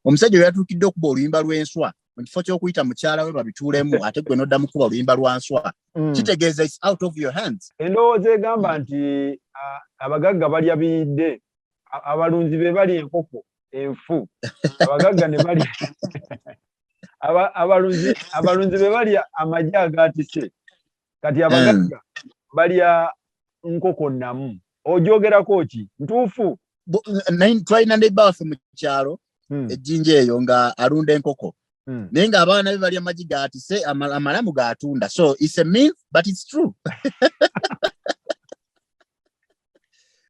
Omusajja yatukidde okuba oluyimba lw'enswa mu kifo ky'okuyita mukyala we babituulemu ate gwe noddamu kuba oluyimba lwa nswa kitegeeza it's out of your hands. Endowooza egamba nti abagagga balya biyidde abalunzi be bali enkoko enfu abagagga ne bali abalunzi be balya amagi agatise kati abagagga balya nkoko nnamu. Ojogerako ki ntuufu? Twalina neighbor waffe mu kyalo ejjinja eyo nga alunda enkoko naye nga abaana be balya amagi gatise amalamu gatunda. So it's a myth but it's true.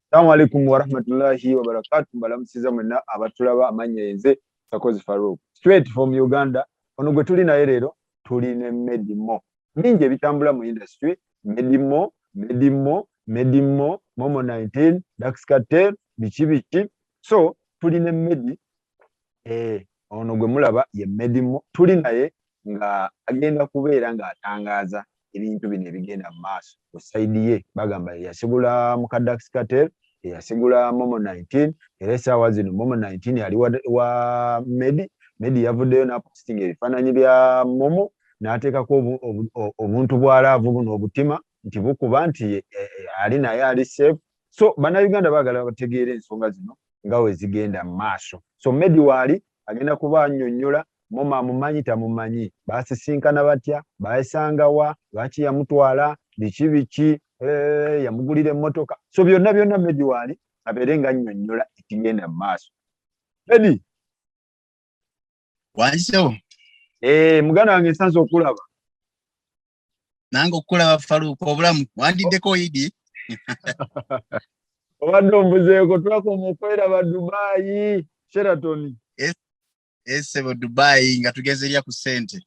Assalamu alaikum wa rahmatullahi wa barakatuh. Balamusiza mwenna abatulaba amanya yenze Sakozi Farouk straight from Uganda. Ono gwe tuli naye leero tuli ne Medimo. Bingi ebitambula mu industry. Medimo, Momo 19, Dax Cartel, bichi. So tuli ne Medi ono gwe mulaba ye Medimo. Tuli naye nga agenda kubeera nga atangaaza ebintu bino ebigenda mu maaso. Ku side ye bagamba yasigula mu Dax Cartel, yasigula Momo 19, era essaawa zino Momo 19 yali wa Medi yavuddeyo n'aposting ebifaananyi bya Momo n'ateekako obuntu bwalaavu buno obutima nti bukuba nti ali naye ali safe. So bannayuganda baagala bategeere ensonga zino nga we zigenda mu maaso. So Medi waali agenda kuba annyonnyola Momo amumanyi tamumanyi, baasisinkana batya, baesanga wa, lwaki yamutwala, biki yamugulira emmotoka. So byonna Medi waali abeere nga annyonnyola ekigenda mu maaso. Medi wanjisewo muganda wange nsanze okulaba. Nange okulaba Faruku obulamu wandiddeko Idi. Obadde ombuzeeko twakoma okweraba Dubai Sheraton. Sebo Dubai nga tugezerya ku ssente.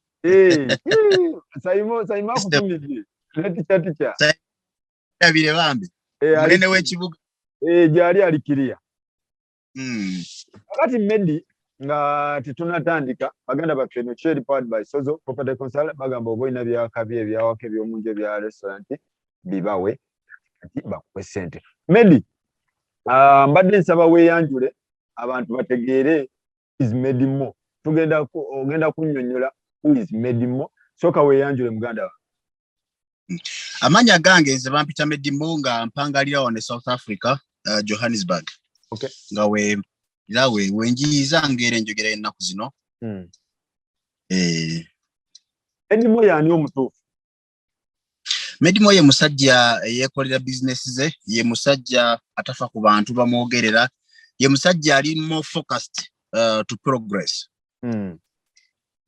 Sayima kutumidde ticha abire bambi munene w'ekibuga gyali alikiriya. Kakati Medi nga tetunatandika baganda baffe no Cherry Powered by Sozo Property Consult bagamba oboina byakabi ebyawaka ebyomunju ebya restaurant bibawe kati bakuwe ssente. Medi mbadde nsaba weeyanjule abantu bategeere is Medimo. Ogenda kunnyonnyola who is Medimo. Soka weeyanjule muganda wa. Amanya gange nze bampita Medimo nga mpangalira wano South Africa, Johannesburg. Okay. Nga wenjiza ngere njogera ennaku zino. Medimo yani omutuufu? Medimo ye musajja yekolera business ze, ye musajja atafa ku bantu bamwogerera, ye musajja ali more focused to progress.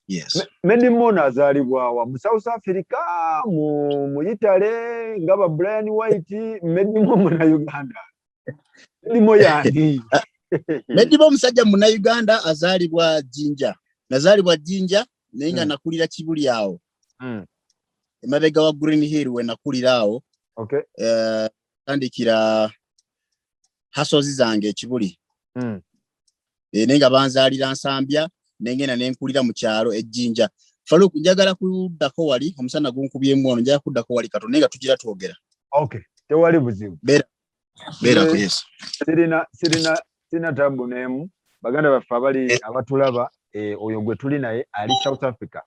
Yes. Medimo nazaalibwa wa mu South Africa mu Italy nga ba Brian White. Medimo muna Uganda. Medimo yani Medimo musajja muna Uganda azaalibwa Jinja. Nazaalibwa Jinja naye nga nakulira Kibuli awo. Emabega wa Green Hill we nakulira awo. Okay. Tandikira hasozi zange Kibuli. Nenga banzaalira Nsambya nengena nenkulira mu kyalo ejjinja. Faruku njagala kuddako wali omusana gunkubyemu ono njagala kuddako wali kato nenga tugira twogera. Okay. Tewali buzibu. Bera ko yes. Sirina tabu nemu. Baganda baffe abali abatulaba oyo gwe tuli naye ali South Africa.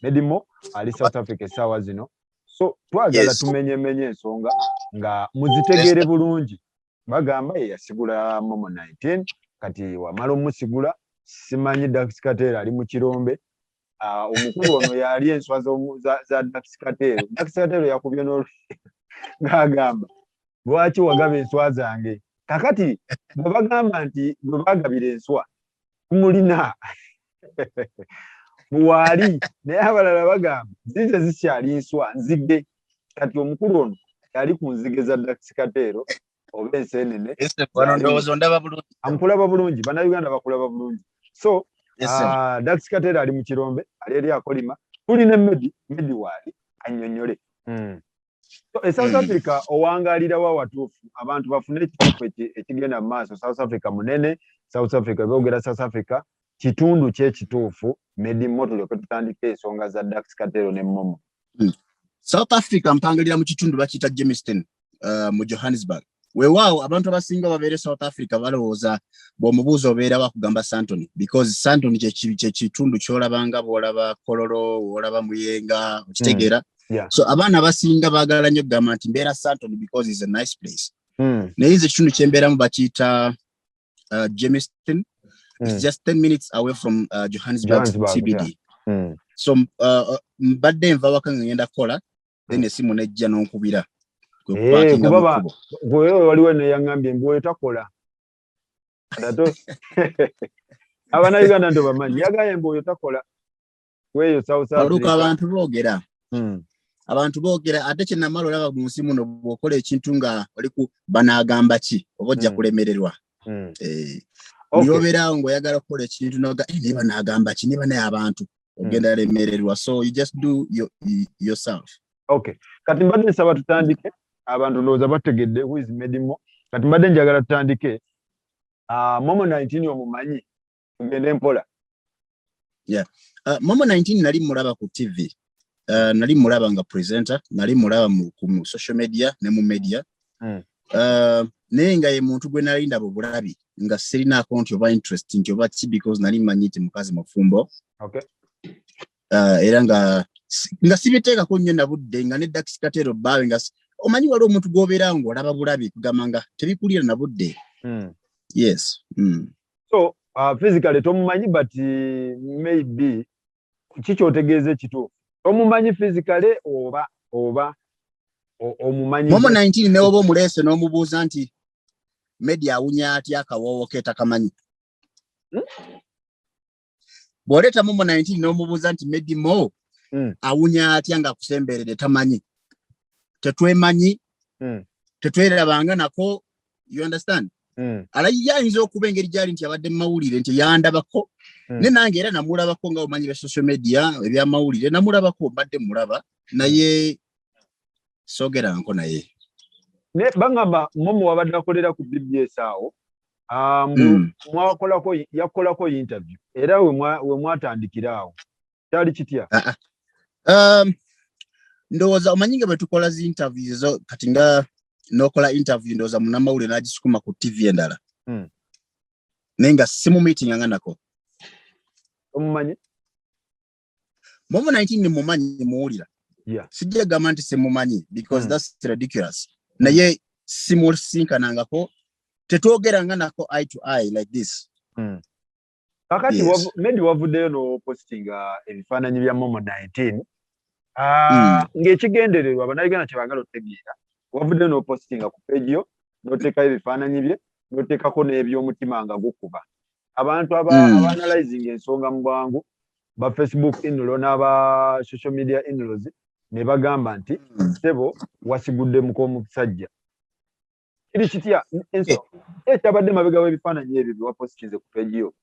Medimo ali South Africa essaawa zino. So twagala tumenye ensonga nga muzitegeere bulungi. Bagamba yasigula Momo 19 kati wamala omusigula simanyi Dax Cartel ali mu kirombe. Omukulu ono yali enswa za Dax Cartel. Dax Cartel yakubye ng'agamba lwaki wagaba enswa zange. Kakati bwe bagamba nti bwe bagabira enswa mulina muwaali naye abalala bagamba zize zikyali enswa nzige. Kati omukulu ono yali ku nzige za Dax Cartel oba enseenene. Amukulaba bulungi, bannayuganda bakulaba bulungi. So Dax Cartel ali mu kirombe ali eri akolima. Tuli ne Medi waali annyonnyole. So South Africa owangalira wa watuufu abantu bafune ekituufu ekigenda mu maaso. South Africa munene, South Africa boogera South Africa kitundu ky'ekituufu. Medimo tulyoke tutandike ensonga za Dax Cartel ne Momo. South Africa mpangalira mu kitundu bakiyita Jamestown mu Johannesburg. weewaawo abantu abasinga babeere South Africa balowooza bw'omubuuza obeera bakugamba Santoni because Santoni kye kitundu ky'olabanga bw'olaba Kololo olaba Muyenga okitegeera. So abaana abasinga baagala nnyo kugamba nti mbeera Santoni because it's a nice place. Naye nze ekitundu kye mbeeramu bakiyita Jamestown. It's just 10 minutes away from Johannesburg CBD. So mbadde nva waka ngenda kola then esimu nejja n'onkubira. Kubaba gwe waliwo ne yangambye mbwe takola. Adato. Abana Uganda ndo bamanyi yagaye mbwe takola. Weyo South Africa. Abantu boogera. Abantu boogera ate kye namala olaba mu nsi muno bw'okola ekintu nga oli ku banaagamba ki oba ojja kulemererwa. Oyobeera ng'oyagala okukola ekintu noga ne banaagamba ki ne banaye abantu ogenda lemererwa. So you just do yourself. Okay. Kati mbadde nsaba tutandike abantu ndowooza bategedde who is Medimo. Kati mbadde njagala tutandike Momo 19 omumanyi tugende mpola. Yeah. Momo 19 nali mulaba ku TV. Nali mulaba nga presenter, nali mulaba mu social media ne mu media. Naye nga ye muntu gwe nali ndaba obulabi nga sirina account oba interest nti oba ki because nali manyi nti mukazi mufumbo. Okay. Era nga sibiteekako nnyo na budde nga ne Dax Katero bawe nga omanyi waliwo omuntu gw'obeera ng'olaba bulabi kugamba nga tebikulira na budde. Yes. So physically tomumanyi but maybe kikyotegeeza ekituufu. Omumanyi physically oba omumanyi Momo 19 ne oba omuleese n'omubuuza nti media awunya atya akawoowo ke takamanyi. Bw'oleeta Momo 19 n'omubuuza nti Medimo awunya atya nga akusemberere tamanyi. Tetwemanyi. Tetwerabanga nako. You understand? Yayinza okuba engeri gyali nti abadde mu mawulire nti yandabako. Ne nange era namulabako nga omanyi be social media ebyamawulire namulabako badde mulaba naye sogeranko naye. Ne bangamba Momo wabadde akolera ku BBS awo. Yakolako interview. Era we mwatandikira awo. Kyali kitya? Ndowooza omanyi nga bwe tukola zi interviews zo kati nga n'okola interview ndowooza munnamawulire n'agisukuma ku TV endala. Naye nga simu meeting nga nako. Omumanyi? Momo 19 mumanyi muwulira. Sijja gamba nti simumanyi because that's ridiculous. Naye simusinkanangako tetwogeranga nako eye to eye like this. Kakati maybe wavuddeyo no posting ebifaananyi bya Momo 19. Ng'ekigendererwa abanauganda kye baagala otegeera wavuddeyo no posting ku page yo n'oteekayo ebifaananyi bye n'oteekako n'ebyomutima nga gukuba. Abantu aba-analyzing ensonga mu bwangu ba Facebook inlo n'aba social media inlos ne bagamba nti Ssebo wasigudde mukomusajja. Kiri kitya ekyabadde mabega w'ebifaananyi ebyo bye wapostinze ku page yo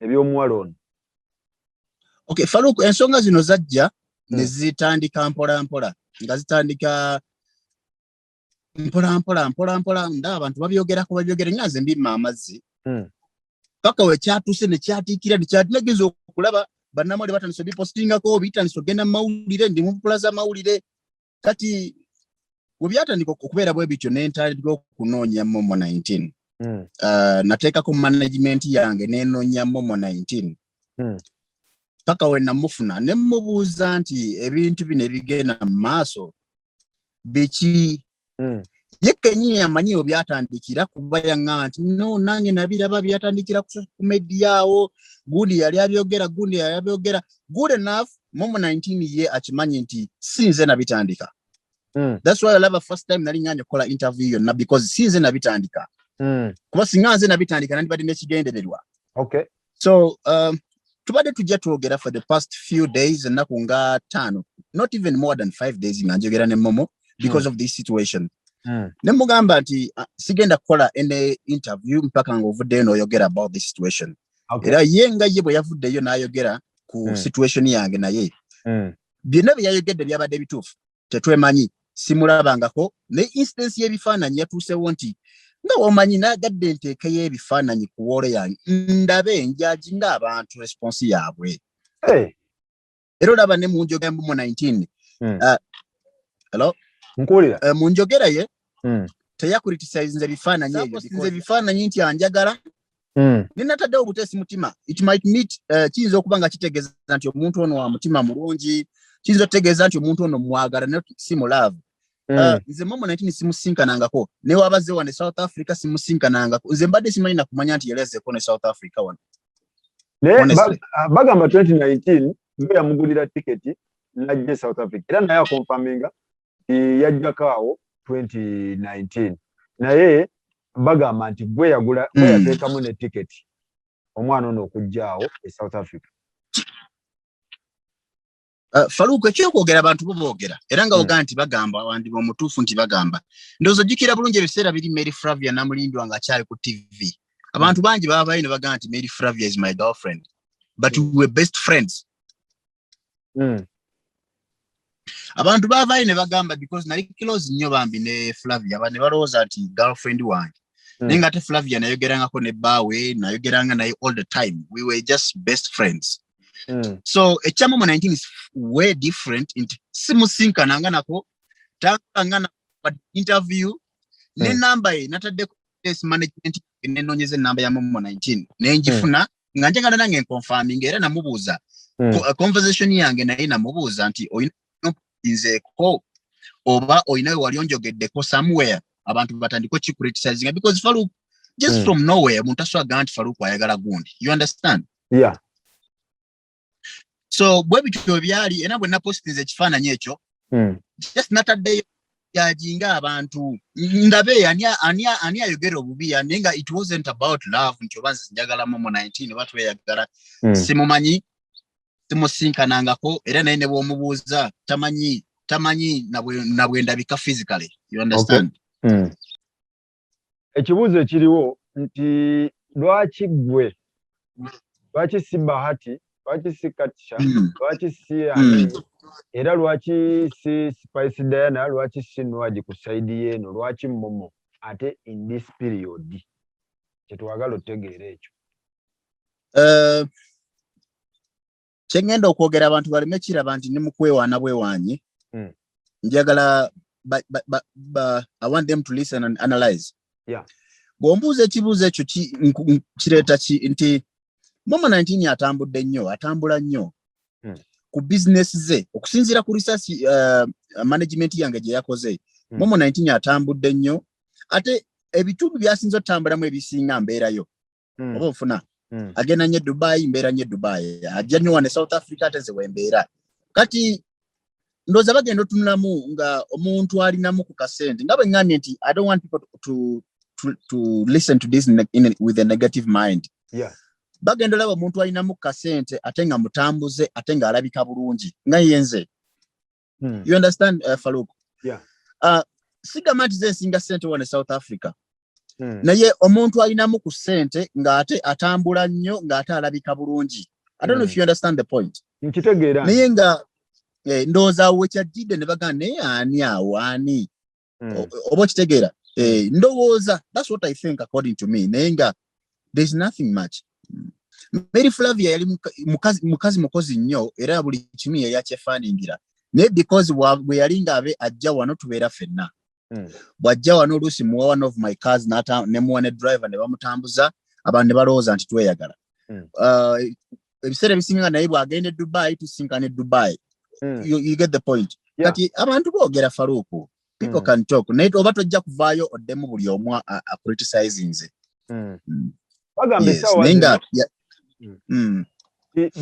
ebyomuwala ono. Okay, Faruku ensonga zino zajja ne zitandika mpola nga zitandika mpola ndaba abantu babyogerako nyanze mbimma amazzi. Paka we kyatuse ne kyatiikira ne kyatinegeza okulaba bannamawulire batandise bipostingako bitandise ogenda mu mawulire ndi mu plaza mawulire kati we byatandika okubeera bwe bityo n'entandika okunoonya Momo 19. Nateekako management yange n'enoonya Momo 19. Paka we namufuna ne mubuuza nti ebintu bino ebigenda mu maaso biki. Yekenyi amanyi obyatandikira kuba yaŋŋamba nti no nange nabiraba byatandikira ku media awo gundi yali abyogera good enough. Momo 19 ye akimanyi nti sinze nabitandika. That's why I love first time nali nganya kola interview yonna because sinze nabitandika. Kuba singa nze nabitandika nandibadde n'ekigendererwa. Okay. So tubadde tujja twogera for the past few days ennaku nga 5, not even more than 5 days nga njogera ne Momo because of this situation. Ne mugamba nti sigenda kukola ene interview mpaka ng'ovuddeyo n'oyogera about this situation. Era ye nga ye bwe yavuddeyo n'ayogera ku situation yange naye. Byonna bye yayogedde byabadde bituufu. Tetwemanyi simulabangako ne instance y'ebifaananyi yatuusewo nti nga womanyi nagadde nteeka y'ebifaananyi ku woolo yange ndabe njaji ng'abantu response yaabwe. Era olaba ne mu njogera Momo 19. Hello? Nkuwulira. Mu njogera ye teyakriticize nze bifaananyi ebyo nze bifaananyi nti anjagala ninataddewo obuteesi mutima it might meet kiyinza okuba nga kitegeeza nti omuntu ono wa mutima mulungi kiyinza otegeeza nti omuntu ono mwagala not si mu love nze Momo 19 simusinkanangako ne wabaze wane South Africa simusinkanangako nze mbadde simanyi na kumanya nti yelezeko ne South Africa wane bagamba 2019 mbe yamugulira tiketi najje South Africa era naye akonfaminga yajjako awo 2019 naye bagamba nti gwe yagula gwe yateekamu ne tiketi omwana ono okujjaawo e South Africa. Faruku ekyokwogera abantu bo boogera era nga oga nti bagamba abandi bomutuufu nti bagamba ndowooza ojjukira bulungi ebiseera biri Mary Flavia Namulindwa nga akyali ku TV abantu bangi baba balina bagamba nti Mary Flavia is my girlfriend but we were best friends. Abantu baba balina bagamba because nali close nnyo bambi ne Flavia bane balowooza nti girlfriend wange nenga ate Flavia nayogerangako ne baawe nayogeranga naye all the time we were just best friends. So ekya Momo 19 is way different into simusinkananga nako tanga na interview ne number ye natadde case management nenonyeze number ya Momo 19 nenjifuna nga njagala nange confirming era namubuuza conversation yange naye namubuuza nti oyinze ko oba oyinawe wali onjogeddeko somewhere abantu batandiko criticizing because Faruku just from nowhere muntu aswaga nti Faruku ayagala gundi you understand. Yeah. So bwe bityo byali era bwe napostinze ekifaananyi ekyo just nataddeyo yajinga abantu ndabe ani ayogera obubi nenga it wasn't about love nti obanze njagala Momo 19 batu yagala simumanyi simusinkanangako era naye ne bw'omubuuza tamanyi nabwe ndabika physically you understand. Ekibuuzo ekiriwo nti lwaki si Bahati lwaki si Katisha lwaki si era lwaki si Spice Diana lwaki si Nwaji ku side yeno lwaki Momo ate in this period kyetwagala otegeera ekyo. Kyengenda okwogera abantu baleme kiraba nti nimukwewaana bwewaanyi njagala I want them to listen and analyze. Yeah. Bw'ombuuza ekibuuzo ekyo kireeta nti Momo 19 atambula nnyo ku business ze okusinziira ku research management yange gye yakoze Momo 19 atambudde nnyo ate ebitundu byasinze otambulamu ebisinga mbeerayo oba ofuna agenda nnyo Dubai mbeera nnyo Dubai ajja nnyo wane South Africa ate ze wembeera kati ndowooza bagenda otunulamu nga omuntu alinamu ku kasente nga bwe ngambye nti I don't want people to listen to this with a negative mind. Yeah. Bagenda olaba omuntu alinamu kasente ate nga mutambuze ate nga alabika bulungi nga yenze. You understand Faruku? Yeah. Sigamba nti ze nsinga sente wane South Africa. Naye omuntu alinamu ku sente nga ate atambula nnyo nga ate alabika bulungi. I don't know if you understand the point. Nkitegeera. Naye nga ndowooza awo kyajjidde ne bagamba naye ani awaani oba kitegeera ndowooza that's what I think according to me naye nga there's nothing much. Mary Flavia yali mukazi mukozi nnyo era buli kimu yali akyefaningira naye because bwe yali nga abe ajja wano tubeera ffenna bw'ajja wano oluusi muwa one of my cars ne muwa ne driver ne bamutambuza abantu ne balowooza nti tweyagala ebiseera ebisinga naye bw'agenda e Dubai tusinkana e Dubai. You get the point. Yeah. Kati abantu boogera Faruku people can talk naye oba tojja kuvaayo oddemu buli omu criticizing nze.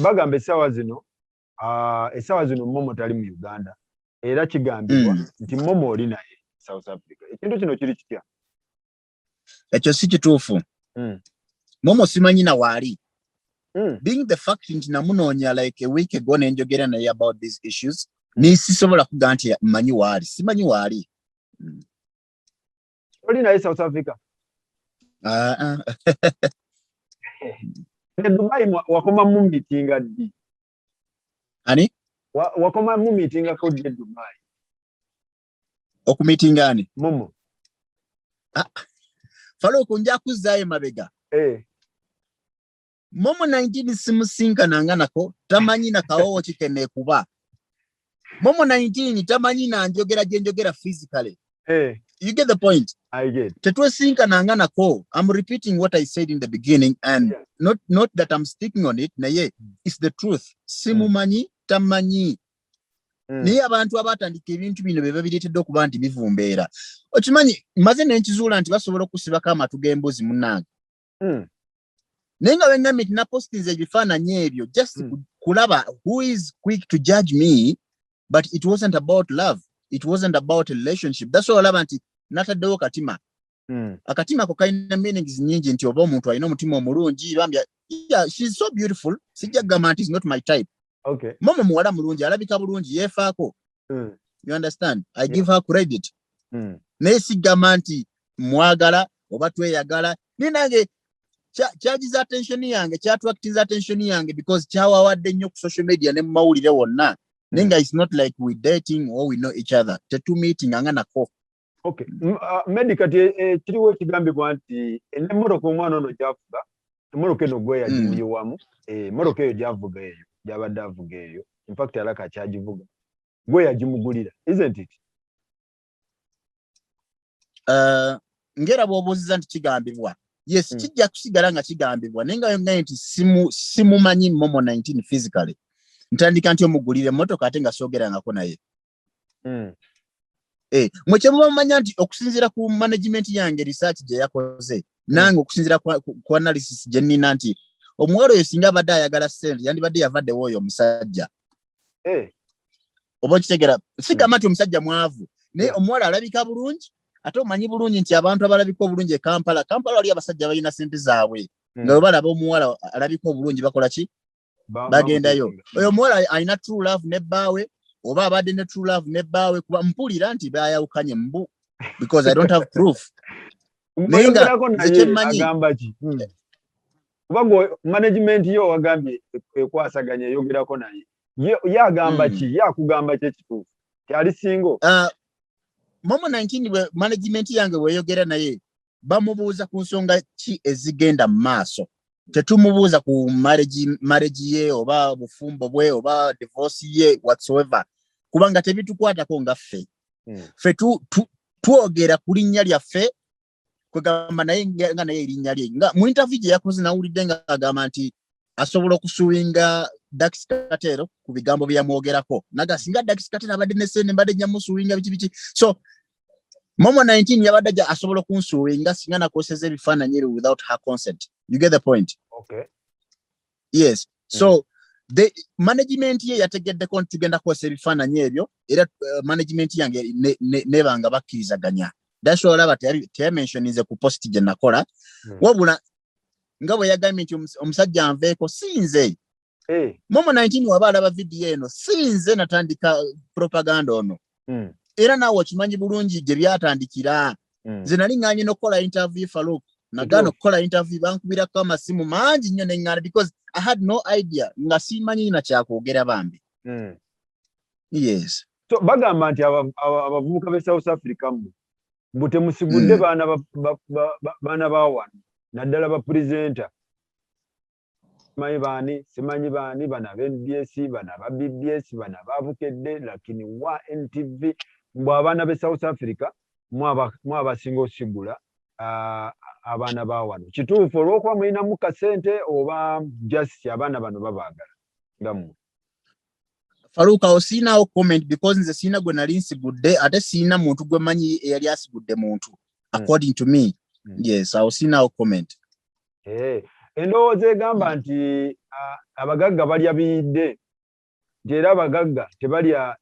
Bagamba essaawa zino Momo tali mu Uganda era kigambibwa nti Momo oli naye South Africa. Ekintu kino kiri kitya? Ekyo si kituufu. Momo simanyi na waali. Being the fact nti namunoonya like a week ago nenjogera naye about these issues sisobola kugaa nti mmanyi waali simanyi waali. Oli naye South Africa? Ne Dubai wakoma mu meetinga ddi? Ani? Wakoma mu meetinga ko ddi Dubai? Okumeetinga ani? Momo. Faruku nja kuzzaayo mabega. Momo 19 simusinkananga nako tamanyi na kawowo kikene kuba. Momo 19 tamanyi na njogera physically. You get the point? I get. I'm repeating what I said in the beginning, and not that I'm sticking on it. Naye, it's the truth. Simumanyi tamanyi. Naye abantu abatandika ebintu bino bye babireetedde okuba nti bivumbeera. Okimanyi maze n'enkizuula nti basobola okusibako amatu g'embuzi munnange. Naye nga bengambye nti napostinze ebifaananyi ebyo just kulaba who is quick to judge me, but it wasn't about love. It wasn't about a relationship. That's all olaba nti nataddewo katima. Akatima ko kalina meanings nyingi nti oba omuntu alina omutima omulungi bambya, yeah, she's so beautiful. Sijja kugamba nti is not my type. Okay. Momo muwala mulungi alabika bulungi yeefaako. You understand? I give her credit. Naye sigamba nti mwagala oba tweyagala. Ninange kyagiza attention yange, kyattractinza attention yange because kyawawadde nnyo ku social media ne mu mawulire wonna. Nenga it's not like we dating or we know each other. Tetu meeting anganako. Okay. Medical kiriwo kigambibwa nti emmoroka omwana ono gyavuga. Emmoroka eno gwe yagimuyiwamu. Emmoroka eyo gyavuga eyo. Gyabadde avuga eyo. In fact alaka kyagivuga. Gwe yagimugulira. Isn't it? Ngera bw'obuuziza nti kigambibwa. Yes, kijja kusigala nga kigambibwa. Nenga yonga nti simumanyi Momo 19 physically. Ntandika nti omugulire emmotoka ate nga soogerangako naye. Mwe kye muba mumanya nti okusinziira ku management yange research gye yakoze, nange okusinziira ku analysis gye nnina nti omuwala oyo singa abadde ayagala ssente yandibadde yavaddewo oyo omusajja. Oba okitegera, sigamba nti omusajja mwavu, naye omuwala alabika bulungi, ate omanyi bulungi nti abantu abalabika obulungi e Kampala wali abasajja balina ssente zaabwe. Nga bwe balaba omuwala alabika obulungi bakola ki? Bagendayo. Oyo omuwala alina true love ne bbaawe, oba abadde ne true love ne bbaawe kuba mpulira nti bayawukanye mbu because I don't have proof. Nenga agamba ki? Kuba management yo wagambye ekwasaganya yogerako naye. Yagamba ki? Yakugamba ki ekituufu? Kyali singo? Momo 19 bwe management yange bweyogera naye bamubuuza ku nsonga ki ezigenda mu maaso. Tetumubuuza ku marriage ye oba bufumbo bwe oba divorce ye whatsoever. Kubanga tebitukwatako nga ffe. Ffe twogera ku linnya lyaffe kwegamba naye nga naye erinnya lye. Nga mu interview gye yakoze nawulidde nga agamba nti asobola okusuwinga Dax Katero ku bigambo bye yamwogerako. Naga singa Dax Katero abadde ne sente mbadde nyamusuwinga biki. So Momo 19 yabadde asobola okunsuwinga singa nakoseza ebifaananyi without her consent. You get the point? Okay. Yes. So the management ye yategeddeko nti tugenda kwesa ebifaananyi ebyo era management yange nebanga bakkirizaganya. That's all about mentioning ku post gye nakola. Wabula nga bwe yagambye nti omusajja anveeko sinze. Momo 19 waba alaba video eno sinze natandika propaganda ono. Era nawe okimanyi bulungi gye byatandikira. Nze nali nganye n'okukola interview Farouk. Nagano okukola interview bankubirako amasimu mangi nnyo neŋŋaana because I had no idea nga simanyi na kyakwogera bambi. Yes. So bagamba nti abavubuka be South Africa mbu temusigudde baana ba wano naddala ba presenter. Simanyi baani bana NBS bana ba BBS bana babukedde lakini wa NTV mbu abaana be South Africa mwabasinga osigula abaana ba wano. Kituufu olw'okuba mulinamu kasente oba just abaana bano babaagala ngammwe? Faruka osinawo comment because nze sina gwe nali nsigudde ate sina muntu gwe manyi eyali asigudde muntu according to me. Yes, osinawo comment. Endowooza egamba nti abagagga balya biyidde nti era abagagga tebalya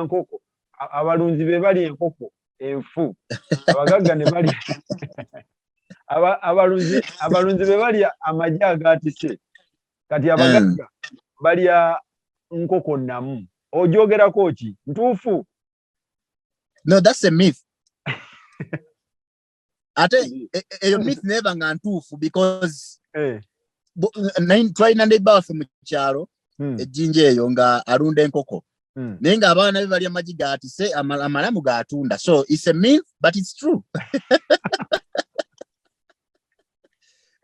nkoko. Abalunzi be balya enkoko enfu. Abagagga ne balya abalunzi be balya amagi agatise. Kati abagagga balya nkoko namu. Ojogerako ki? Ntuufu? No, that's a myth. Ate eyo myth never nga ntuufu because twalina neighbor waffe mu kyalo ejjinja eyo nga alunda enkoko. Naye nga abaana be balya amagi gatise amalamu gatunda. So it's a myth but it's true.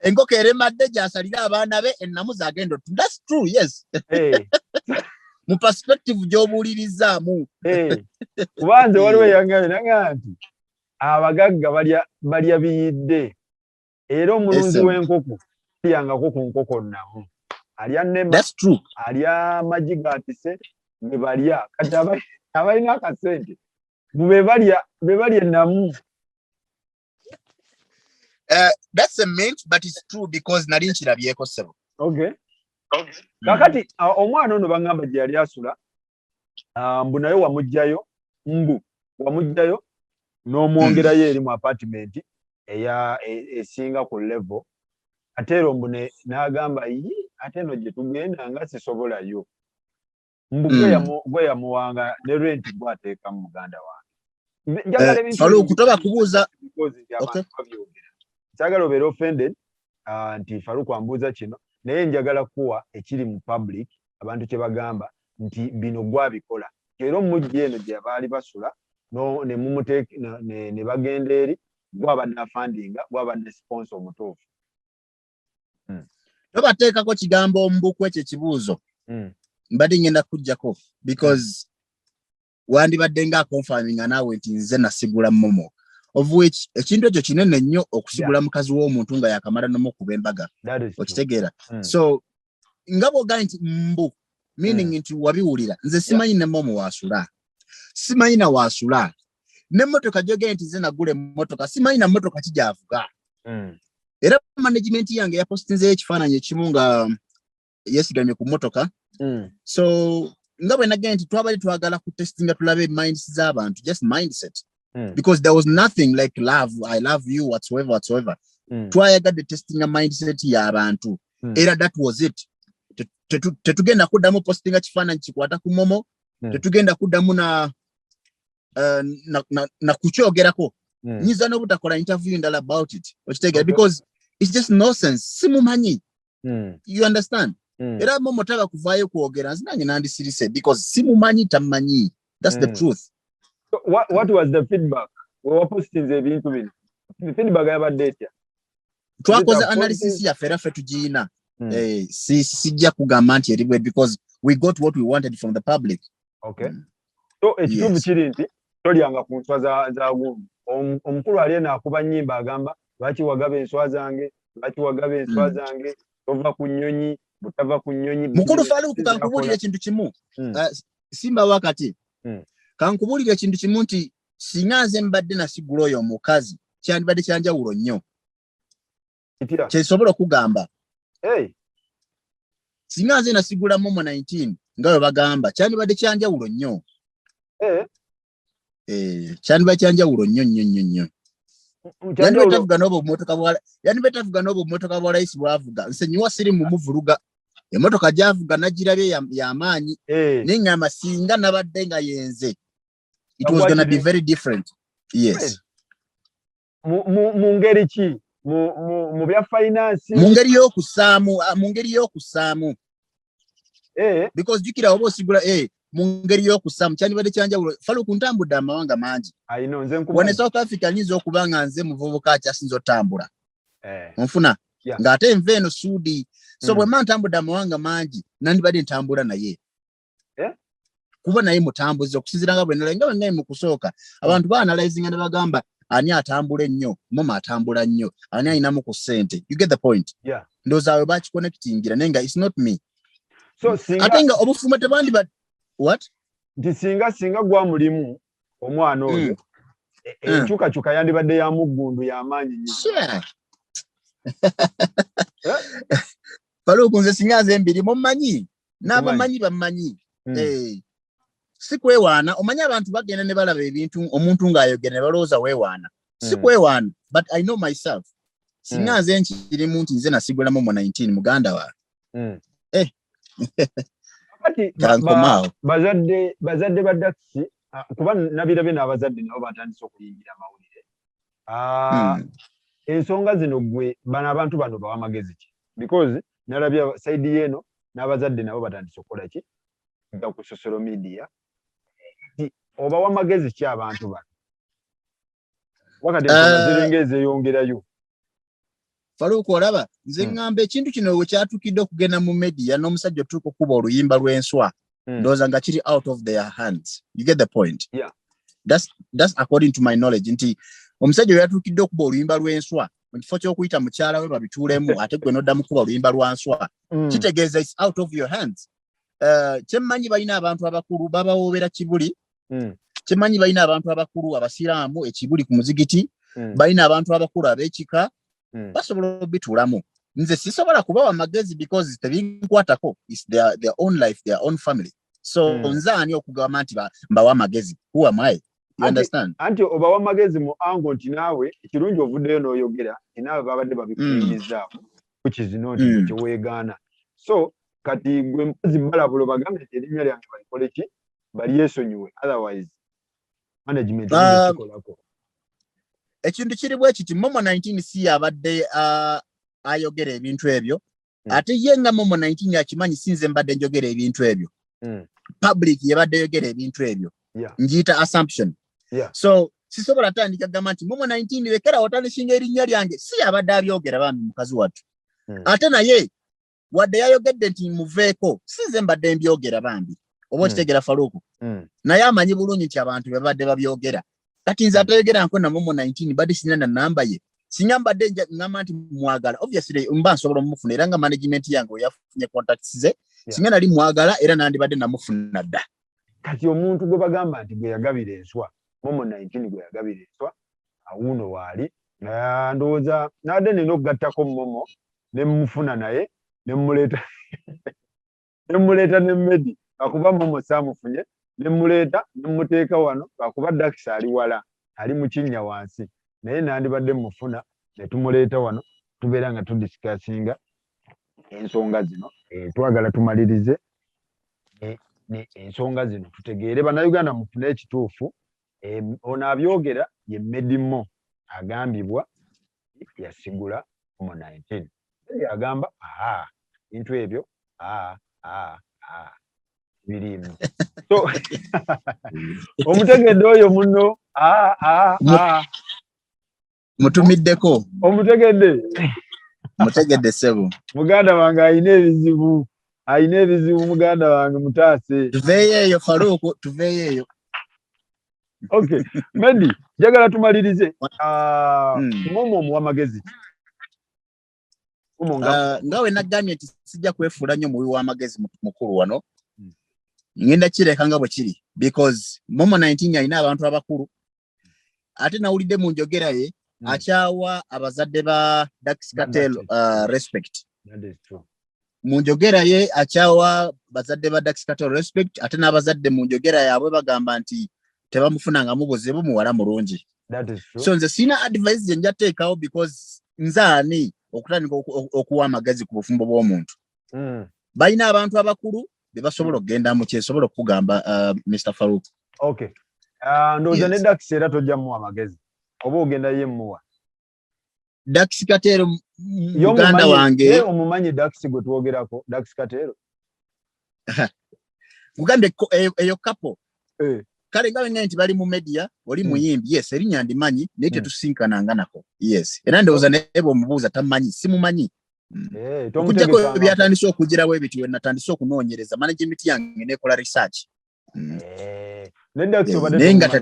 Enkoko eremadde gyasalira abaana be ennamu zagenda. That's true, yes. mu perspective gy'obuulirizaamu. Kubanze waliwo yangaye nanganti abagagga balya biyidde era omulunzi w'enkoko yangako ku nkoko namu alya nema alya magi gatise ne balya kati abalina akasente be balya namu. That's a myth, but it's true because nali nkirabyeko sebo. Okay. Kakati omwana ono bangamba gye yali asula mbu naye wamugjayo n'omwongerayo eri mu apartment esinga ku level ate ero mbu n'agamba ate eno gye tugenda nga sisobolayo mbu gwe yamuwanga ne rent gwateeka mu muganda wange. Njagala ebintu kutoba kubuuza kyagala obeera offended nti Faruku ambuuza kino naye njagala kuwa ekiri mu public abantu kye bagamba nti bino gwabikola era omujja eno gye baali basula ne mumuteeka ne bagenda eri gwabadde afandinga gwabadde sponsor omutuufu. Tobateekako kigambo omubukwe ekyo ekibuuzo mbadde ngenda kujjako because wandibadde nga confirminga naawe nti nze nasigula momo of which ekintu ekyo kinene nnyo okusigula mukazi w'omuntu nga yakamala n'omukuba embaga okitegeera. So nga bw'ogamba nti mbu meaning nti wabiwulira nze simanyi ne momo wasula simanyi na wasula n'emmotoka gy'ogenda nti nze nagula emmotoka simanyi na mmotoka kijaavuga. Era management yange yapostinzeyo ekifaananyi ekimu nga yesigamye ku mmotoka. So nga bwe nagenda nti twabali twagala ku testinga tulabe minds z'abantu just mindset. Because there was nothing like love, I love you, whatsoever. Twayagadde testing a mindset y'abantu. Era that was it. Tetugenda kuddamu postinga kifaananyi kikwata ku momo. Tetugenda kuddamu na kukyogerako. Nyiza n'obutakola interview ndala about it. Okitegeera because it's just nonsense. Simumanyi. You understand? Era momo taba kuvaayo kwogera nze nange nandisirise because simumanyi tamanyi. That's the truth. So what was the feedback? We were posting ebintu bino. The feedback yabadde etya? Twakoze analysis ya ferafe tugiina. Sijja kugamba nti eriwe because we got what we wanted from the public. Okay. So ekituufu kiri nti tolyanga ku nswa za gumu. Omukulu ali n'akuba nnyimba agamba lwaki wagaba enswa zange, tova ku nnyonyi, butava ku nnyonyi. Mukulu Faruku kankubulira ekintu kimu. Simba wakati. Kankubulira ekintu kimu nti singa nze mbadde nasigula oyo omukazi kyandibadde kyanjawulo nnyo. Kyesobola okugamba. Singa nze nasigula momo 19 nga bwe bagamba kyandibadde kyanjawulo nnyo. Kyandibadde kyanjawulo nnyo. Yanibetavuga n'obo mmotoka bwa layisi bwavuga nsenyiwa siri mu muvuluga. Emmotoka gyavuga nagirabye y'amaanyi n'engamba singa nabadde nga yenze. It was going to be very different. Yes. Mu ngeri ki? Mu bya finance? Mu ngeri y'okusaamu. Because jukira oba osigula mu ngeri y'okusaamu kyandibadde kyanjawulo. Faruku ntambudde amawanga mangi. Wano South Africa nyinza okuba nga nze muvubuka akyasinza otambula. Onfuna ng'ate enva eno suudi. So bwe mba ntambudde amawanga mangi nandibadde ntambula naye. Kuba naye mutambuzi okusinziira nga bwe nalenga nga mu kusooka abantu baanalizinga ne bagamba ani atambula ennyo momo atambula nnyo ani ayinamu ku ssente. You get the point? Ndowooza awe bakiconnectingira naye nga it's not me. So ate nga obufuma tebandi what? Nti singa gwa mulimu omwana oyo enkyukakyuka yandibadde ya muggundu y'amaanyi nnyo. Faruku nze singa nze mbiri mumanyi n'abamanyi bamanyi. Si kwewaana omanyi abantu bagenda ne balaba ebintu omuntu ng'ayogera ne balowooza weewaana. Si kwewaana but I know myself. Singa nze nkirimu nti nze nasigula momo 19 muganda wa. Bazadde baddakisi kuba nabirabe n'abazadde nabo batandise okuyingira amawulire. Ensonga zino gwe bano abantu bano bawa magezi ki? Because nalabya side yeno n'abazadde nabo batandise okukola ki? Nga ku social media. Obawa magezi ki abantu bano? Wakati ensonga ziringa ezeyongerayo. Faruku olaba nze ngamba ekintu kino we kyatukidde okugenda mu media n'omusajja otuuka okuba oluyimba lw'enswa ndoza nga kiri out of their hands. You get the point? Yeah. That's according to my knowledge. Nti omusajja yatukidde okuba oluyimba lw'enswa mu kifo ky'okuyita mukyala we babituulemu ate gwe noddamu kuba oluyimba lwa nswa. Kitegeeza it's out of your hands. Kyemmanyi balina abantu abakulu babawoobera Kibuli. Kyemmanyi balina abantu abakulu abasiraamu ekibuli ku muzigiti. Balina abantu abakulu ab'ekika. Basobola obituulamu. Nze sisobola kubawa amagezi because tebinkwatako. It's their own life, their own family. So nze ani okugamba nti mbawa amagezi? Who am I? You understand? Anti obawa magezi mu ango nti naawe ekirungi ovuddeyo n'oyogera naawe babadde babikuyingizaamu which is not kyeweegaana. So kati gwe mpazi mbalabulo bagambe nti erinnya lyange balikole ki balyeesonyiwe otherwise management kikolako. Ekintu kiri bwe kiti Momo 19 si abadde ayogera ebintu ebyo ate ye nga Momo 19 akimanyi sinze mbadde njogera ebintu ebyo. Public yabadde yogera ebintu ebyo. Njiyita assumption. So sisobola tandika gamba nti Momo 19 lekera otanishinga erinnya lyange si abadde abyogera bambi mukazi wattu. Ate naye wadde yayogedde nti muveeko sinze mbadde mbyogera bambi oba kitegera Faruku. Naye amanyi bulungi nti abantu babadde babyogera. Kati nze atayogera nko na Momo 19 badde sina na namba ye. Singa mbadde ngamba nti mwagala obviously mba nsobola omufuna era nga management yange yafunye contacts ze. Singa nali mwagala era nandibadde namufuna dda. Kati omuntu gwe bagamba nti gwe yagabira enswa Momo 19 gwe yagabira enswa awuno waali ndowooza nadde nina okugattako Momo ne mufuna naye ne muleeta ne Medi akuba Momo saamufunye ne muleeta ne muteeka wano akuba Dax ali wala ali mu kinnya wansi naye nandibadde mufuna ne tumuleeta wano tubeera nga tudisikasinga ensonga zino twagala tumalirize ne ensonga zino tutegeere bannayuganda mufune ekituufu. Ono abyogera ye Medimo agambibwa yasigula Momo 19 agamba bintu ebyo birimu. So omutegedde oyo muno mutumiddeko mutegedde sebo muganda wange ayina ebizibu muganda wange mutaase tuveeyo Faruku tuveeyo. Okay Medi njagala tumalirize Momo omuwa magezi ngawe nagambye nti sijja kwefuula nnyo muwi w'amagezi mukulu wano. Ngenda kireka nga bwe kiri because Momo 19 alina abantu abakulu ate nawulidde mu njogera ye akyawa abazadde ba Dax Cartel respect. That is true. Mu njogera ye akyawa bazadde ba Dax Cartel respect ate n'abazadde mu njogera yaabwe bagamba nti tebamufunanga mubuzibu muwala mulungi. That is true. So nze sina advice je njateekawo because nzaani okutandika okuwa amagezi ku bufumbo bw'omuntu. Balina abantu abakulu be basobola okugenda mu kyesobola okugamba Mr. Faruku. Okay. Ndowooza ne Dax era tojja muwa amagezi oba ogenda ye muwa. Dax Cartel muganda wange omumanyi Dax gwe twogerako Dax Cartel mugambe eyo kapo kale nga wenga nti bali mu media oli muyimbi yes erinnya ndimanyi naye tetusinkananga nako yes era ndowooza naye bw'omubuuza tamanyi simumanyi. Okujjako byatandise okugirawo ebitiwe natandise okunoonyereza management yange nekola research. Naye nga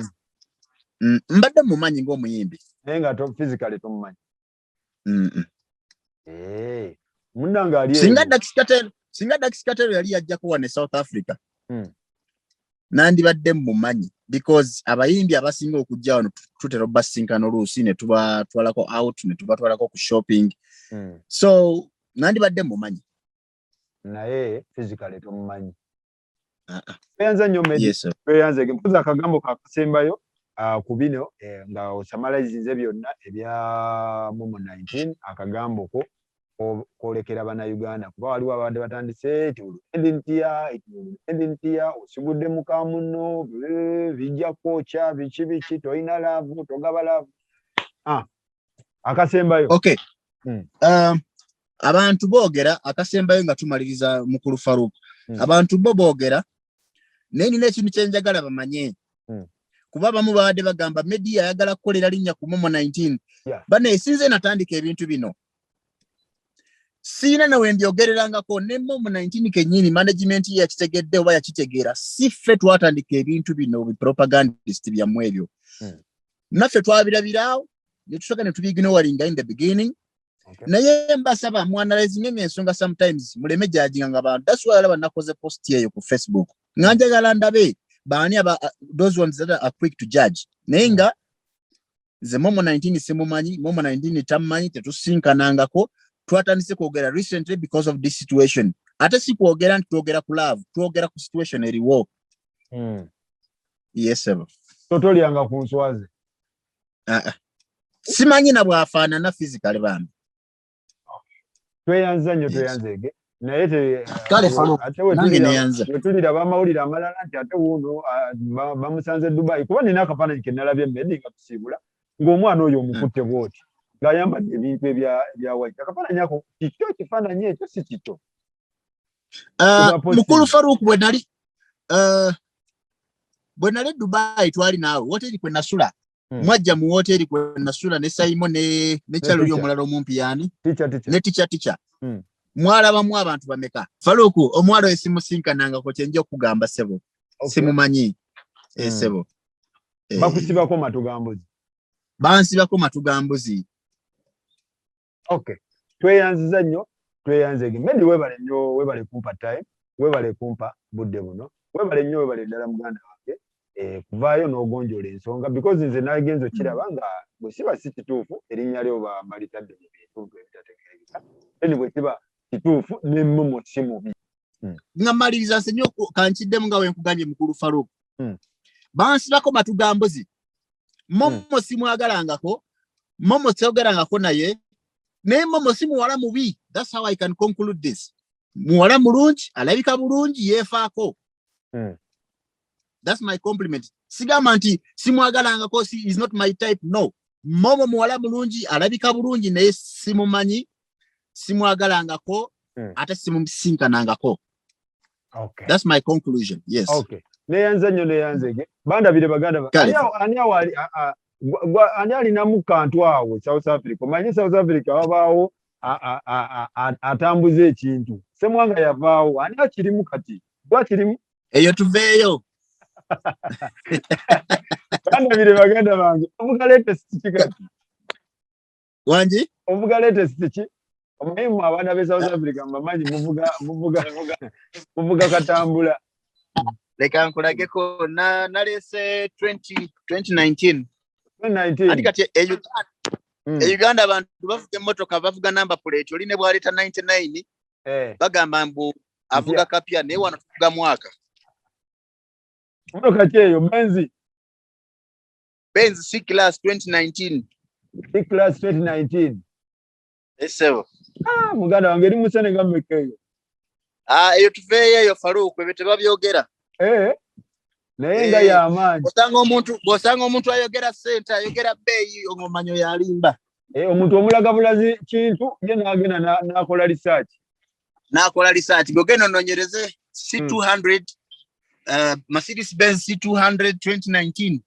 mbadde mumanyi ng'omuyimbi naye nga physically tomumanyi. Munnange ali singa Dax Cartel yali yajjako wano South Africa nandibadde mumanyi because abayimbi abasinga okujja wano tutera obasinkana oluusi ne tubatwalako out ne tubatwalako ku shopping. So nandibadde mumanyi naye physically tomumanyi. Peyanza nnyo Medi peyanza mpoza akagambo kakasembayo ku bino nga osamalizinze byonna ebya Momo 19 akagambo ko kwolekera bannayuganda kuba waliwo abadde batandise endintia osigudde muka muno bijja kwoca biki toyina laavu togaba laavu akasembayo. Okay. Abantu boogera akasembayo nga tumaliriza mukulu Faruku. Abantu boogera naye nina ekintu kye njagala bamanye. Kuba abamu babadde bagamba media ayagala kukolera linnya ku Momo 19. Bane sinze natandika ebintu bino. Sina na wendi ogererangako ne mu 19 kenyini management ya kitegedde oba ya kitegeera siffe twatandika ebintu bino propagandist bya mwebyo. Naffe twabirabirawo ne tusoka ne tubignoringa in the beginning. Naye mbasaba muanalyzing ensonga sometimes muleme judging abantu. That's why alaba nakoze post yeyo ku Facebook. Nganjagala ndabe baani aba those ones that are quick to judge. Nenga ze momo 19 simumanyi, momo 19 tammanyi tetusinkanangako. Twatandise kwogera recently because of this situation. Ate si kwogera ntwogera ku love, twogera ku situation eriwo. Yes sir. Totolyanga ku nswazi. Simanyi na bwafaana na physical bambi. Tweyanza nnyo tweyanzege. Naye ate wetulira bamawulire amalala nti ate wuno bamusanze Dubai. Kuba nina akafaananyi ke nalabye Medi nga tusiibula ng'omwana oyo omukutte bw'oti ng'ayambadde ebintu ebya white. Akafaananyi ako kikyo kifaananyi ekyo si kito. Mukulu Farouk bwe nali Dubai twali naawe woteri kwe nasula. Mwajja mu hoteli kwe nasula ne Simon ne Charlie omulala omumpi yani ne teacher. Mwalabamu abantu bameka. Farouk omwalo esimusinkananga ko kyenjo kugamba sebo. Simumanyi. Sebo. Bakusibako matugambozi. Bansibako matugambozi. Okay. Tweyanziza nnyo, tweyanzege. Medi webale nnyo, webale kumpa time, webale kumpa budde buno. Webale nnyo, webale ddala muganda wange. Kuvaayo n'ogonjola ensonga because nze nagenzo kiraba nga bwe siba si kituufu erinnya lyo balitadde mu bintu ebitategeerekeka. Bwe kiba kituufu n'emmomo si mubi. Ngamaliriza nse nnyo kankiddemu nga we nkugambye Mukulu Farouk. Bansibako matugambozi. Momo simwagalangako, momo syogerangako naye, naye momo simuwala mubi. That's how I can conclude this. Muwala mulungi, alabika bulungi yeefaako. That's my compliment. Sigamba nti simwagalangako, is not my type. No. Momo muwala mulungi, alabika bulungi naye simumanyi, simwagalangako, ate simusinkanangako. Okay. That's my conclusion. Yes. Okay. Neyanze nnyo neyanzege. Bandabire baganda. Ani alina mu kantu awo South Africa. Manyi South Africa wabaawo atambuza ekintu. Semwanga yavaawo. Ani akirimu kati? Gwakirimu? Eyo tuveeyo. Bandabire baganda bange. Omuga latest kati. Wanji? Omuga latest ki? Omuhimu abaana be South Africa mbamanyi muvuga katambula. Leka nkulageko nalese 2019. Ati kati Uganda abantu bavuga emmotoka bavuga number plate oli ne bwaleta 99 bagamba mbu avuga kapya naye wano tuvuga mwaka. Mmotoka kyeyo Benz C class 2019. C class 2019. Esewo. Muganda wange eri musene gamekeyo. Eyo tuveeyo Farouk bete babyogera. Naye nga y'amaanyi. Bw'osanga omuntu ayogera ssente ayogera bbeeyi omanyo yalimba. Omuntu omulaga bulazi kintu ye n'agenda n'akola research. Gogenda ononyereze C200 Mercedes Benz C200 2019.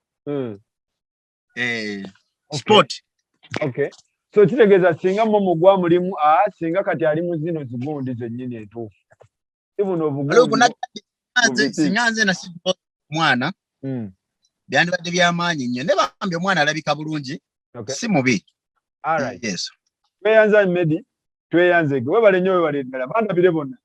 Sport. Okay. So kitegeeza singa momo gwa mulimu singa kati ali mu zino zigundi zennyini entuufu. Ibuno obugundi. Singanze na mwana byandibadde by'amaanyi nnyo ne bambi omwana alabika bulungi si mubi. Alright. Yes. Tweyanza Medi, tweyanzege. Webale nnyo webale ddala. Bandabire bonna.